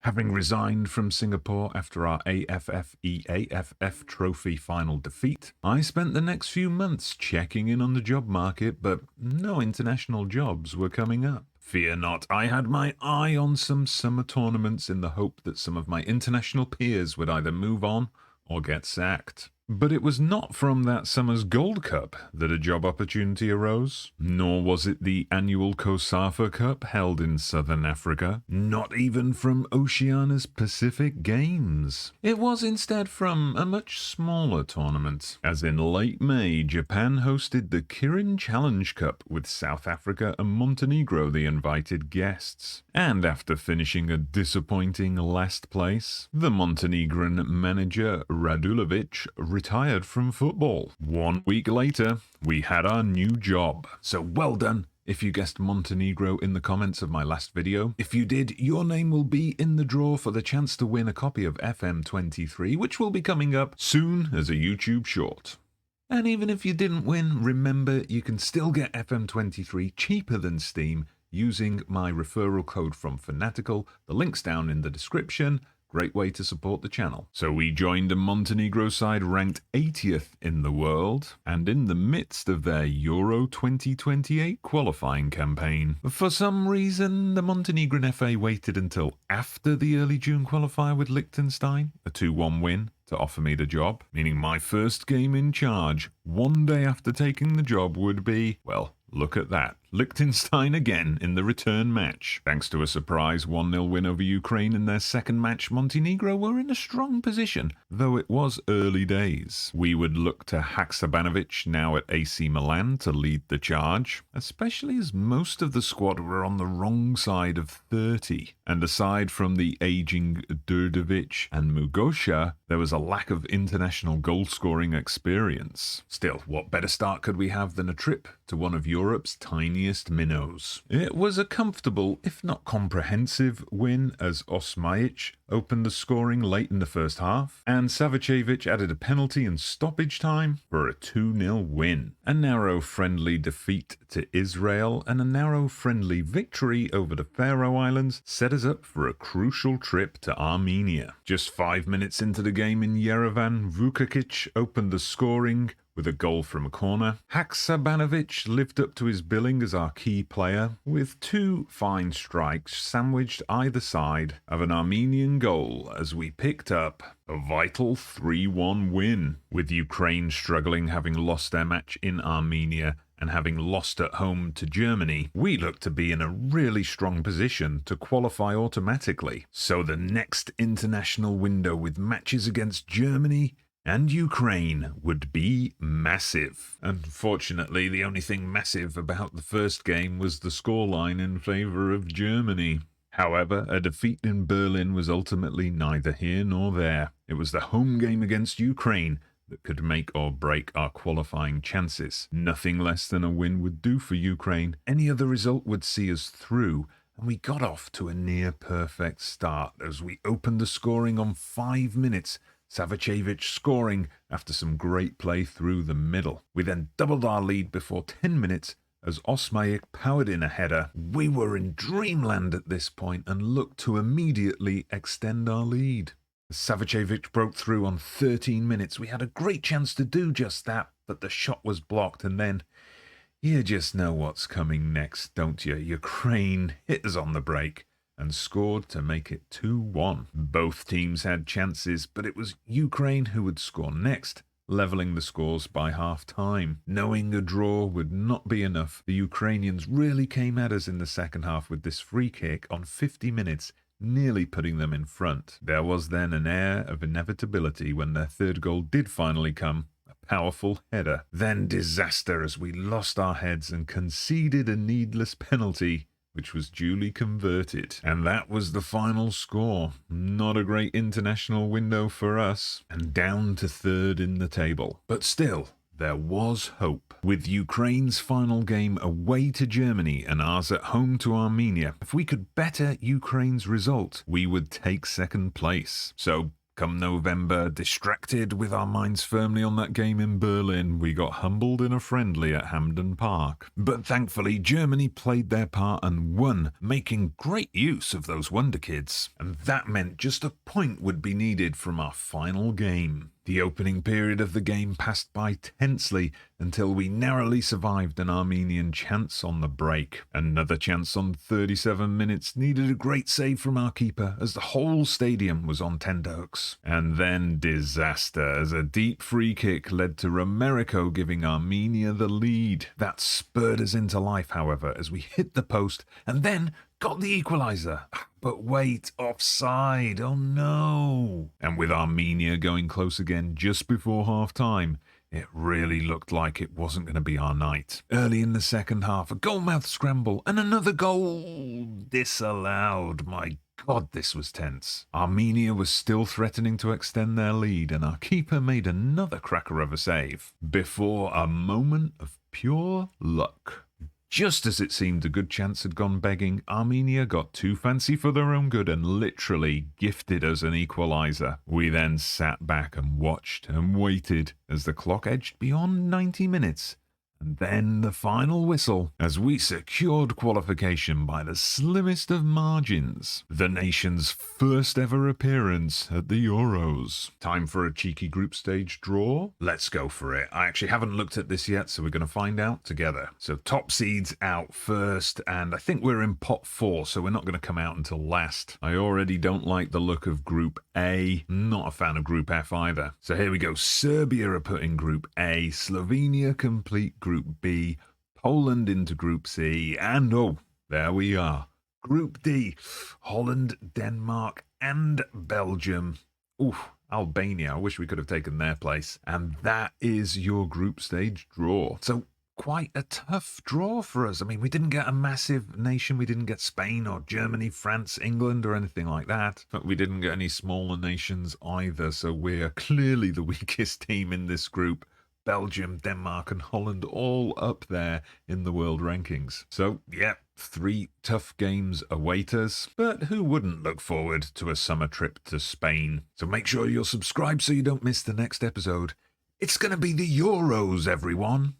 Having resigned from Singapore after our AFF Trophy final defeat, I spent the next few months checking in on the job market, but no international jobs were coming up. Fear not, I had my eye on some summer tournaments in the hope that some of my international peers would either move on or get sacked. But it was not from that summer's Gold Cup that a job opportunity arose, nor was it the annual COSAFA Cup held in southern Africa, not even from Oceania's Pacific Games. It was instead from a much smaller tournament, as in late May, Japan hosted the Kirin Challenge Cup with South Africa and Montenegro the invited guests. And after finishing a disappointing last place, the Montenegrin manager Radulovic retired from football. 1 week later, we had our new job. So well done if you guessed Montenegro in the comments of my last video. If you did, your name will be in the draw for the chance to win a copy of FM23, which will be coming up soon as a YouTube short. And even if you didn't win, remember you can still get FM23 cheaper than Steam using my referral code from Fanatical. The link's down in the description. Great way to support the channel. So we joined a Montenegro side ranked 80th in the world and in the midst of their Euro 2028 qualifying campaign. For some reason, the Montenegrin FA waited until after the early June qualifier with Liechtenstein, a 2-1 win, to offer me the job, meaning my first game in charge, 1 day after taking the job, would be, well, look at that, Liechtenstein again in the return match. Thanks to a surprise 1-0 win over Ukraine in their second match, Montenegro were in a strong position, though it was early days. We would look to Haksabanovic, now at AC Milan, to lead the charge, especially as most of the squad were on the wrong side of 30. And aside from the aging Đurđević and Mugosha, there was a lack of international goal-scoring experience. Still, what better start could we have than a trip to one of Europe's tiniest minnows? It was a comfortable, if not comprehensive, win as Osmaic opened the scoring late in the first half, and Savicevic added a penalty in stoppage time for a 2-0 win. A narrow friendly defeat to Israel and a narrow friendly victory over the Faroe Islands set us up for a crucial trip to Armenia. Just 5 minutes into the game in Yerevan, Vukakic opened the scoring with a goal from a corner. Haksabanovic lived up to his billing as our key player, with 2 fine strikes sandwiched either side of an Armenian goal as we picked up a vital 3-1 win. With Ukraine struggling, having lost their match in Armenia and having lost at home to Germany, we looked to be in a really strong position to qualify automatically. So the next international window with matches against Germany and Ukraine would be massive. Unfortunately, the only thing massive about the first game was the scoreline in favour of Germany. However, a defeat in Berlin was ultimately neither here nor there. It was the home game against Ukraine that could make or break our qualifying chances. Nothing less than a win would do for Ukraine. Any other result would see us through, and we got off to a near-perfect start as we opened the scoring on 5 minutes, Savicevic scoring after some great play through the middle. We then doubled our lead before 10 minutes as Osmaic powered in a header. We were in dreamland at this point and looked to immediately extend our lead. As Savicevic broke through on 13 minutes, we had a great chance to do just that, but the shot was blocked, and then you just know what's coming next, don't you? Ukraine hit us on the break and scored to make it 2-1. Both teams had chances, but it was Ukraine who would score next, levelling the scores by half-time. Knowing a draw would not be enough, the Ukrainians really came at us in the second half with this free kick on 50 minutes, nearly putting them in front. There was then an air of inevitability when their third goal did finally come, a powerful header. Then disaster as we lost our heads and conceded a needless penalty, which was duly converted. And that was the final score. Not a great international window for us, and down to third in the table. But still, there was hope. With Ukraine's final game away to Germany and ours at home to Armenia, if we could better Ukraine's result, we would take second place. So Come November, distracted with our minds firmly on that game in Berlin, we got humbled in a friendly at Hampden Park. But thankfully, Germany played their part and won, making great use of those wonder kids. And that meant just a point would be needed from our final game. The opening period of the game passed by tensely until we narrowly survived an Armenian chance on the break. Another chance on 37 minutes needed a great save from our keeper as the whole stadium was on tenterhooks. And then disaster as a deep free kick led to Romerico giving Armenia the lead. That spurred us into life, however, as we hit the post and then got the equaliser. But wait, offside, oh no. And with Armenia going close again just before half-time, it really looked like it wasn't going to be our night. Early in the second half, a goalmouth scramble and another goal disallowed. My God, this was tense. Armenia was still threatening to extend their lead and our keeper made another cracker of a save before a moment of pure luck. Just as it seemed a good chance had gone begging, Armenia got too fancy for their own good and literally gifted us an equaliser. We then sat back and watched and waited as the clock edged beyond 90 minutes. And then the final whistle as we secured qualification by the slimmest of margins. The nation's first ever appearance at the Euros. Time for a cheeky group stage draw? Let's go for it. I actually haven't looked at this yet, so we're going to find out together. So top seeds out first, and I think we're in pot 4, so we're not going to come out until last. I already don't like the look of Group A. Not a fan of Group F either. So here we go. Serbia are put in Group A. Slovenia complete Group B, Poland into Group C, and oh, there we are. Group D, Holland, Denmark, and Belgium. Oof, Albania, I wish we could have taken their place. And that is your group stage draw. So quite a tough draw for us. I mean, we didn't get a massive nation. We didn't get Spain or Germany, France, England, or anything like that. But we didn't get any smaller nations either, so we're clearly the weakest team in this group. Belgium, Denmark, and Holland all up there in the world rankings. So, yeah, 3 tough games await us, but who wouldn't look forward to a summer trip to Spain? So make sure you're subscribed so you don't miss the next episode. It's going to be the Euros, everyone.